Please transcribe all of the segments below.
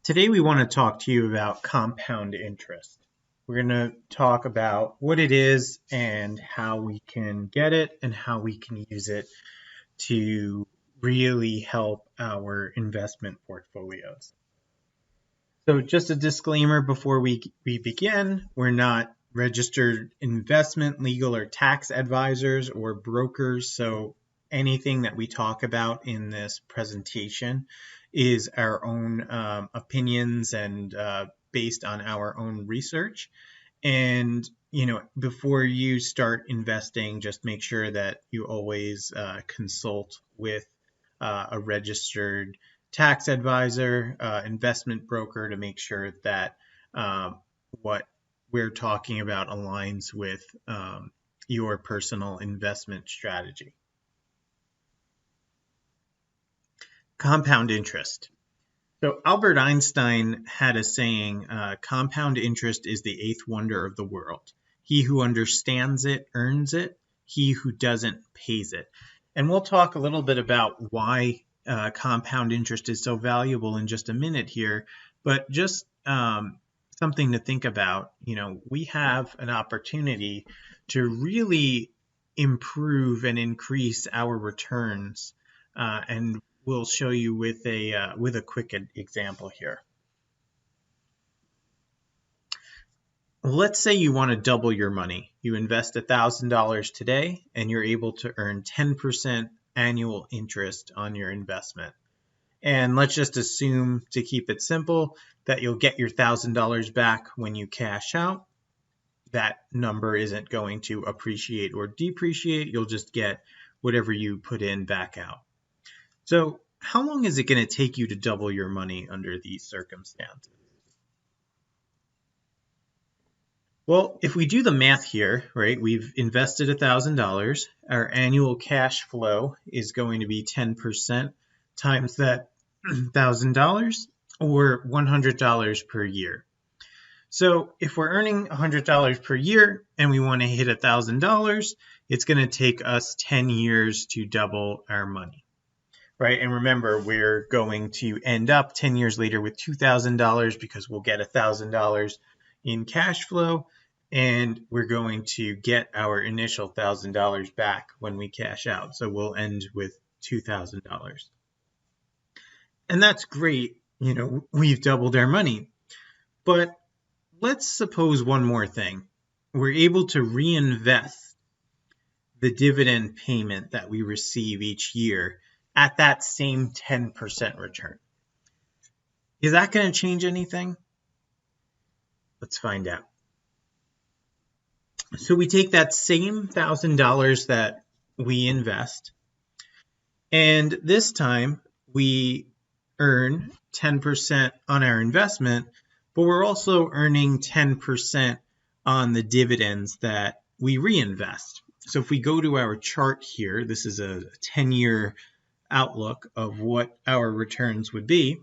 Today we want to talk to you about compound interest. We're going to talk about what it is and how we can get it and how we can use it to really help our investment portfolios. So just a disclaimer before we begin, we're not registered investment, legal, or tax advisors or brokers, so anything that we talk about in this presentation is our own opinions and based on our own research. And, before you start investing, just make sure that you always consult with a registered tax advisor, investment broker to make sure that what we're talking about aligns with your personal investment strategy. Compound interest. So Albert Einstein had a saying, compound interest is the eighth wonder of the world. He who understands it earns it. He who doesn't pays it. And we'll talk a little bit about why compound interest is so valuable in just a minute here. But just something to think about, we have an opportunity to really improve and increase our returns, and we'll show you with a quick example here. Let's say you want to double your money. You invest $1,000 today and you're able to earn 10% annual interest on your investment. And let's just assume, to keep it simple, that you'll get your $1,000 back when you cash out. That number isn't going to appreciate or depreciate. You'll just get whatever you put in back out. So how long is it going to take you to double your money under these circumstances? Well, if we do the math here, right, we've invested $1,000. Our annual cash flow is going to be 10% times that $1,000 or $100 per year. So if we're earning $100 per year and we want to hit $1,000, it's going to take us 10 years to double our money. Right, and remember, we're going to end up 10 years later with $2,000 because we'll get $1,000 in cash flow, and we're going to get our initial $1,000 back when we cash out. So we'll end with $2,000. And that's great, we've doubled our money. But let's suppose one more thing. We're able to reinvest the dividend payment that we receive each year at that same 10% return. Is that going to change anything? Let's find out. So we take that same $1,000 that we invest, and this time we earn 10% on our investment, but we're also earning 10% on the dividends that we reinvest. So if we go to our chart here, this is a 10-year outlook of what our returns would be.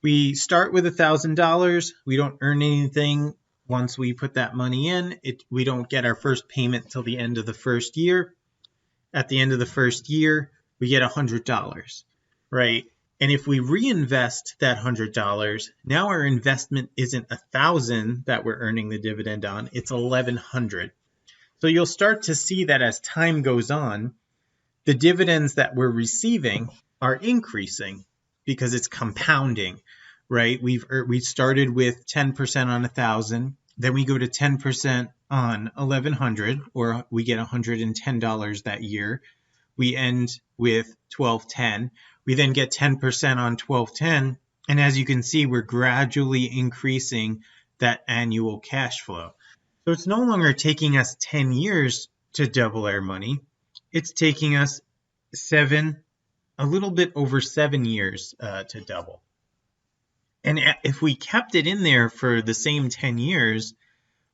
We start with $1,000. We don't earn anything once we put that money in. We don't get our first payment till the end of the first year. At the end of the first year, we get $100, right? And if we reinvest that $100, now our investment isn't $1,000 that we're earning the dividend on, it's $1,100. So you'll start to see that as time goes on, the dividends that we're receiving are increasing because it's compounding, right? We started with 10% on 1,000, then we go to 10% on 1,100, or we get $110 that year. We end with 1,210. We then get 10% on 1,210, and as you can see, we're gradually increasing that annual cash flow. So it's no longer taking us 10 years to double our money. It's taking us a little bit over 7 years to double. And if we kept it in there for the same 10 years,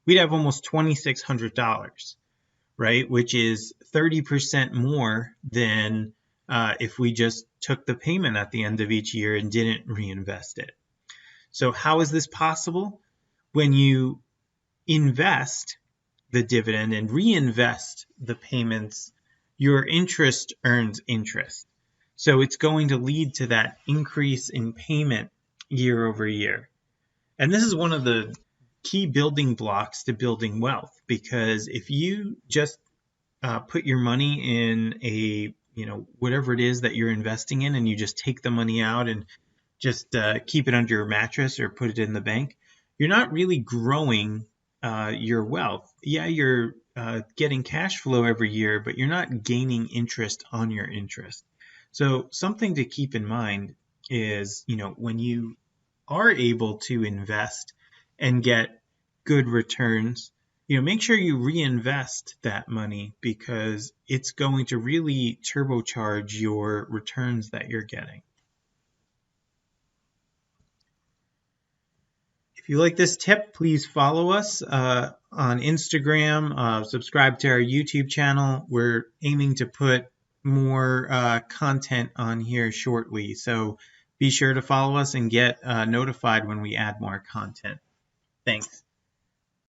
we'd have almost $2,600, right? Which is 30% more than if we just took the payment at the end of each year and didn't reinvest it. So how is this possible? When you invest the dividend and reinvest the payments, your interest earns interest. So it's going to lead to that increase in payment year over year. And this is one of the key building blocks to building wealth, because if you just put your money in a, whatever it is that you're investing in, and you just take the money out and just keep it under your mattress or put it in the bank, you're not really growing your wealth. Yeah, you're getting cash flow every year, but you're not gaining interest on your interest. So something to keep in mind is, when you are able to invest and get good returns, make sure you reinvest that money, because it's going to really turbocharge your returns that you're getting. If you like this tip, please follow us on Instagram, subscribe to our YouTube channel. We're aiming to put more content on here shortly, so be sure to follow us and get notified when we add more content. Thanks.